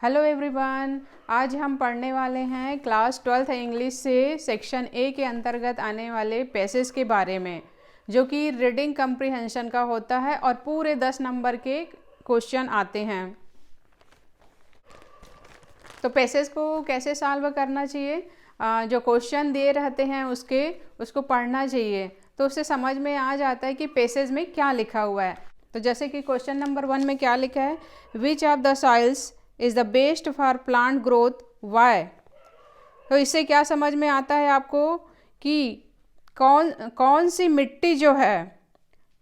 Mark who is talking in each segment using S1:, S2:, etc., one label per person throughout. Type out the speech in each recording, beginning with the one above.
S1: Hello everyone. आज हम पढ़ने वाले हैं क्लास 12th इंग्लिश से सेक्शन ए के अंतर्गत आने वाले पैसेज के बारे में, जो कि रीडिंग कम्प्रीहेंशन का होता है और पूरे 10 नंबर के क्वेश्चन आते हैं। तो पैसेज को कैसे सॉल्व करना चाहिए, जो क्वेश्चन दिए रहते हैं उसको पढ़ना चाहिए, तो उससे समझ में आ जाता है कि पैसेज में क्या लिखा हुआ है। तो जैसे कि क्वेश्चन नंबर 1 में क्या लिखा है, which of the soils is the best for plant growth, why. तो इससे क्या समझ में आता है आपको कि कौन कौन सी मिट्टी जो है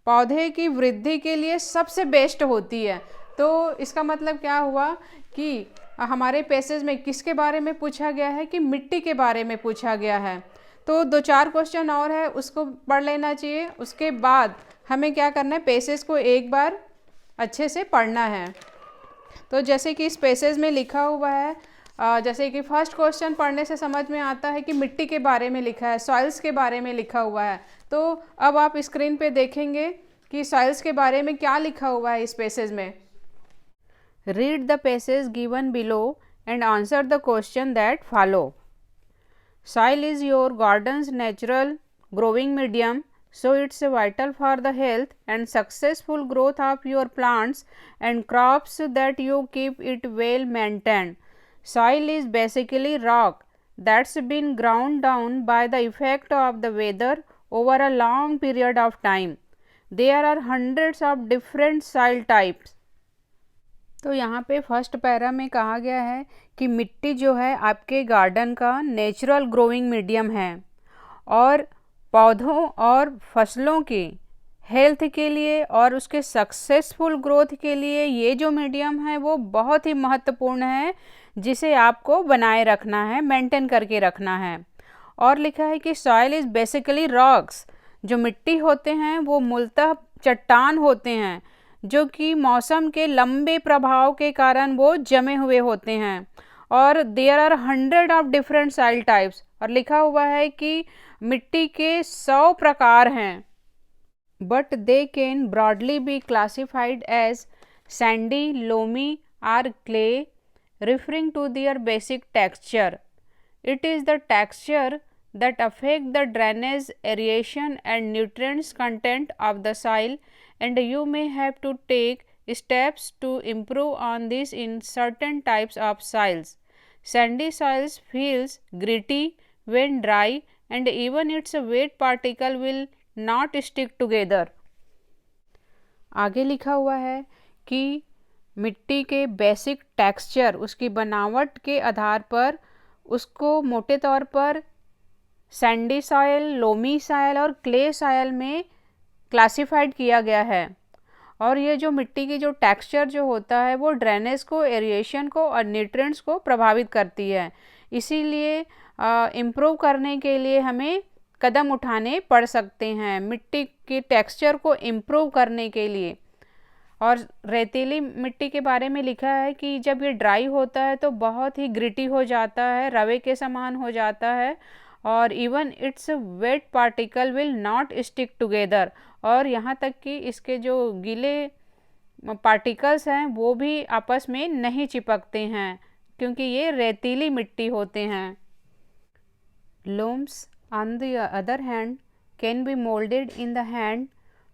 S1: पौधे की वृद्धि के लिए सबसे बेस्ट होती है। तो इसका मतलब क्या हुआ कि हमारे पैसेज में किसके बारे में पूछा गया है, कि मिट्टी के बारे में पूछा गया है। तो 2-4 क्वेश्चन और है, उसको पढ़ लेना चाहिए। उसके बाद हमें क्या करना है, पैसेज को एक बार अच्छे से पढ़ना है। तो जैसे कि इस पैसेज में लिखा हुआ है, जैसे कि फर्स्ट क्वेश्चन पढ़ने से समझ में आता है कि मिट्टी के बारे में लिखा है, सॉइल्स के बारे में लिखा हुआ है। तो अब आप स्क्रीन पे देखेंगे कि सॉइल्स के बारे में क्या लिखा हुआ है इस पैसेज में। Read the passage given below and answer the question that follow. Soil is your garden's natural growing medium, so it's vital for the health and successful growth of your plants and crops that you keep it well maintained. Soil is basically rock that's been ground down by the effect of the weather over a long period of time. There are hundreds of different soil types. तो यहाँ पे first para में कहा गया है कि मिट्टी जो है आपके गार्डन का नेचुरल ग्रोइंग मीडियम है और पौधों और फसलों की हेल्थ के लिए और उसके सक्सेसफुल ग्रोथ के लिए ये जो मीडियम है वो बहुत ही महत्वपूर्ण है, जिसे आपको बनाए रखना है, मेंटेन करके रखना है। और लिखा है कि सॉइल इज़ बेसिकली रॉक्स, जो मिट्टी होते हैं वो मूलतः चट्टान होते हैं, जो कि मौसम के लंबे प्रभाव के कारण वो जमे हुए होते हैं। और there are 100 of different soil types, और लिखा हुआ है कि मिट्टी के 100 प्रकार हैं। But they can broadly be classified as sandy, loamy और clay, referring to their basic texture. It is the texture that affect the drainage, aeration and nutrients content of the soil, and you may have to take steps to improve on this in certain types of soils. Sandy soils feels gritty when dry, and even its wet particle will not stick together. आगे लिखा हुआ है कि मिट्टी के basic texture, उसकी बनावट के आधार पर उसको मोटे तौर पर सैंडी सॉयल, लोमी सॉयल और क्ले सॉयल में क्लासिफाइड किया गया है। और ये जो मिट्टी की जो टेक्सचर जो होता है वो ड्रेनेज को, एरिएशन को और न्यूट्रिएंट्स को प्रभावित करती है। इसीलिए इम्प्रूव करने के लिए हमें कदम उठाने पड़ सकते हैं मिट्टी की टेक्सचर को इम्प्रूव करने के लिए। और रेतीली मिट्टी के बारे में लिखा है कि जब ये ड्राई होता है तो बहुत ही ग्रिटी हो जाता है, रवे के समान हो जाता है, और even its weight particle will not stick together, और यहाँ तक कि इसके जो गीले पार्टिकल्स हैं वो भी आपस में नहीं चिपकते हैं, क्योंकि ये रेतीली मिट्टी होते हैं। Loams on the other hand can be moulded in the hand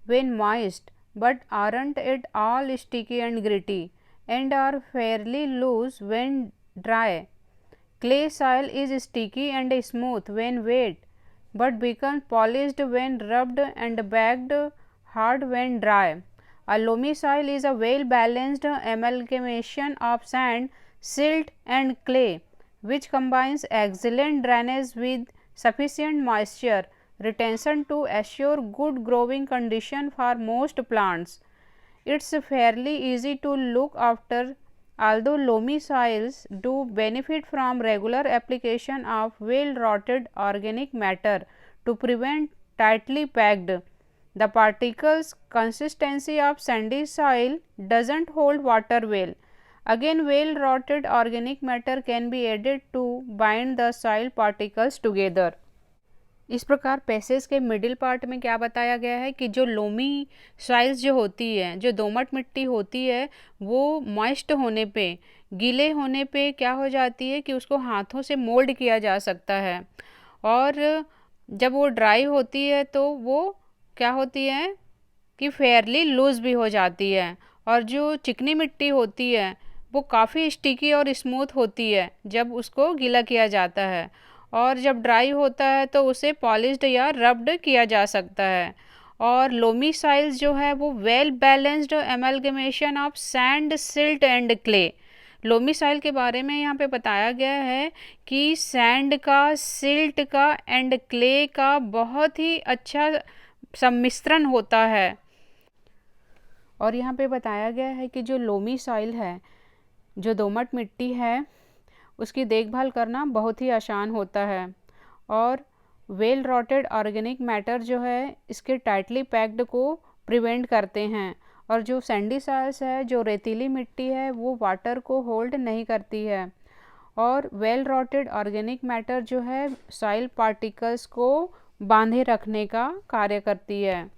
S1: when moist, but aren't at all sticky and gritty, and are fairly loose when dry. Clay soil is sticky and smooth when wet, but becomes polished when rubbed and baked hard when dry. A loamy soil is a well balanced amalgamation of sand, silt, and clay, which combines excellent drainage with sufficient moisture retention to assure good growing condition for most plants. It's fairly easy to look after, although loamy soils do benefit from regular application of well rotted organic matter to prevent tightly packed. The particles consistency of sandy soil doesn't hold water well. Again, well rotted organic matter can be added to bind the soil particles together. इस प्रकार passage के middle part में क्या बताया गया है कि जो लोमी सॉइल्स जो होती है, जो दोमट मिट्टी होती है, वो मॉइस्ट होने पे, गीले होने पे क्या हो जाती है कि उसको हाथों से मोल्ड किया जा सकता है, और जब वो ड्राई होती है तो वो क्या होती है कि फेयरली लूज भी हो जाती है। और जो चिकनी मिट्टी होती है वो काफ़ी स्टिकी और स्मूथ होती है जब उसको गीला किया जाता है, और जब ड्राई होता है तो उसे पॉलिश्ड या रब्ड किया जा सकता है। और लोमी सॉइल्स जो है वो well balanced amalgamation of sand, silt and clay. Loamy soil के बारे में यहाँ पे बताया गया है कि सैंड का, सिल्ट का एंड क्ले का बहुत ही अच्छा सम्मिश्रण होता है। और यहाँ पे बताया गया है कि जो लोमी सॉइल है, जो दोमट मिट्टी है, उसकी देखभाल करना बहुत ही आसान होता है, और वेल रॉटेड ऑर्गेनिक मैटर जो है इसके टाइटली पैक्ड को प्रिवेंट करते हैं। और जो सैंडी सॉइल्स है, जो रेतीली मिट्टी है, वो वाटर को होल्ड नहीं करती है, और वेल रॉटेड ऑर्गेनिक मैटर जो है सॉइल पार्टिकल्स को बांधे रखने का कार्य करती है।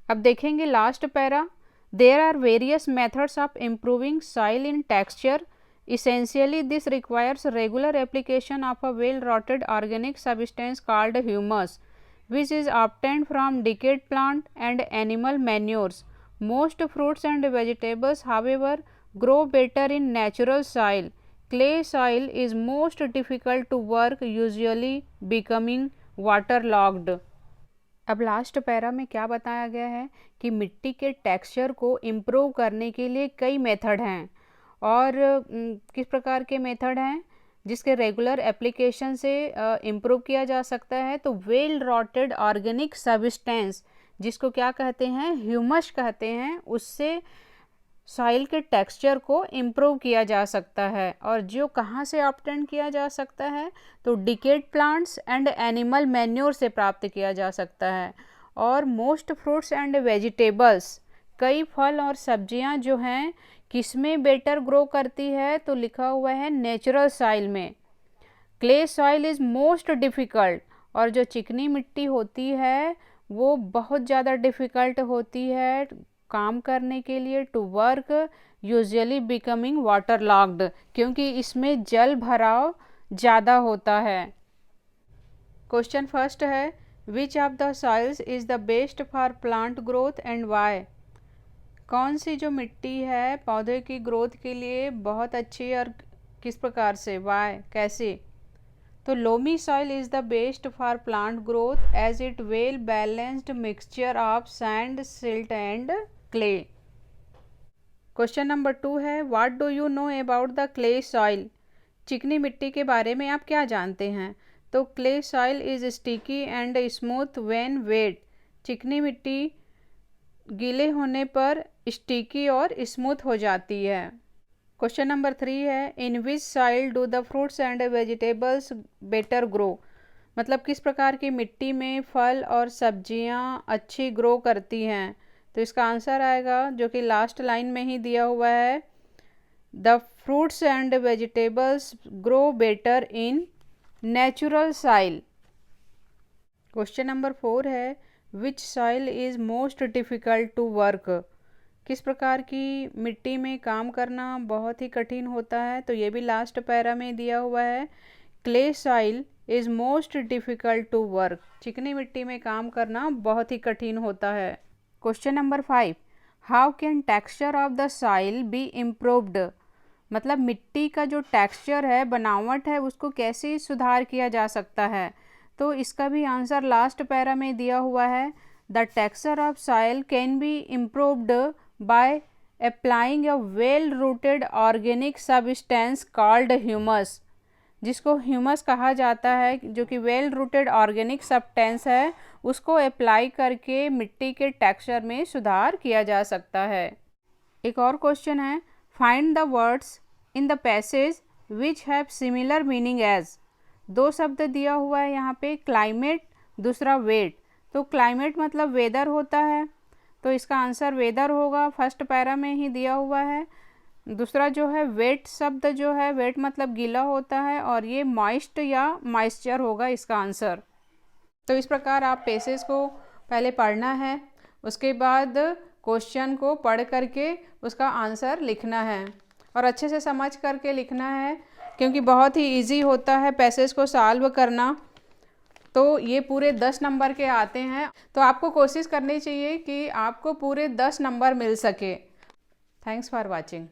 S1: अब देखेंगे last para. There are various methods of improving soil in texture. Essentially, this requires regular application of a well-rotted organic substance called humus, which is obtained from decayed plant and animal manures. Most fruits and vegetables, however, grow better in natural soil. Clay soil is most difficult to work, usually becoming waterlogged. अब last para में क्या बताया गया है कि मिट्टी के texture को इम्प्रूव करने के लिए कई मेथड हैं, और किस प्रकार के मेथड हैं जिसके रेगुलर एप्लीकेशन से इम्प्रूव किया जा सकता है। तो वेल रॉटेड ऑर्गेनिक सब्सटेंस, जिसको क्या कहते हैं, ह्यूमस कहते हैं, उससे सॉइल के टेक्सचर को इम्प्रूव किया जा सकता है। और जो कहाँ से ऑब्टेन किया जा सकता है, तो decade plants and animal manure से प्राप्त किया जा सकता है। और मोस्ट फ्रूट्स एंड वेजिटेबल्स, कई फल और सब्जियां जो हैं किसमें बेटर ग्रो करती है, तो लिखा हुआ है नेचुरल सॉइल में। Clay soil is most difficult, और जो चिकनी मिट्टी होती है वो बहुत ज़्यादा डिफ़िकल्ट होती है काम करने के लिए, to work, usually becoming water locked, क्योंकि इसमें जल भराव ज़्यादा होता है। क्वेश्चन फर्स्ट है, which of the soils is the best for plant growth and why. कौन सी जो मिट्टी है पौधे की ग्रोथ के लिए बहुत अच्छी, और किस प्रकार से, वाई, कैसे। तो loamy soil is the best for plant growth as it well balanced mixture of sand, silt and clay. Question number 2 है, what do you know about the clay soil. चिकनी मिट्टी के बारे में आप क्या जानते हैं। तो clay soil is sticky and smooth when wet. चिकनी मिट्टी गीले होने पर स्टिकी और स्मूथ हो जाती है। क्वेश्चन नंबर 3 है, in which soil do the fruits and vegetables better grow. मतलब किस प्रकार की मिट्टी में फल और सब्जियां अच्छी ग्रो करती हैं। तो इसका आंसर आएगा जो कि लास्ट लाइन में ही दिया हुआ है, the fruits and vegetables grow better in natural soil. Question number 4 है, which soil is most difficult to work. किस प्रकार की मिट्टी में काम करना बहुत ही कठिन होता है। तो ये भी लास्ट पैरा में दिया हुआ है, clay soil is most difficult to work. चिकनी मिट्टी में काम करना बहुत ही कठिन होता है। Question number 5, how can texture of the soil be improved. मतलब मिट्टी का जो टेक्सचर है, बनावट है, उसको कैसे सुधार किया जा सकता है। तो इसका भी आंसर लास्ट पैरा में दिया हुआ है, the texture of soil can be improved by applying a well rooted organic substance called humus, जिसको ह्यूमस कहा जाता है, जो कि वेल रूटेड ऑर्गेनिक सब्सटेंस है, उसको अप्लाई करके मिट्टी के टेक्सचर में सुधार किया जा सकता है। एक और क्वेश्चन है, find the words in the passage which have similar meaning as. दो शब्द दिया हुआ है यहाँ पे, क्लाइमेट, दूसरा वेट। तो क्लाइमेट मतलब वेदर होता है, तो इसका आंसर वेदर होगा, फर्स्ट पैरा में ही दिया हुआ है। दूसरा जो है वेट शब्द जो है, वेट मतलब गीला होता है, और ये मॉइस्ट या मॉइस्चर होगा इसका आंसर। तो इस प्रकार आप पेसेज को पहले पढ़ना है, उसके बाद क्वेश्चन को पढ़ करके उसका आंसर लिखना है और अच्छे से समझ करके लिखना है, क्योंकि बहुत ही इजी होता है पैसेज को सॉल्व करना। तो ये पूरे 10 नंबर के आते हैं, तो आपको कोशिश करनी चाहिए कि आपको पूरे 10 नंबर मिल सके। Thanks for watching.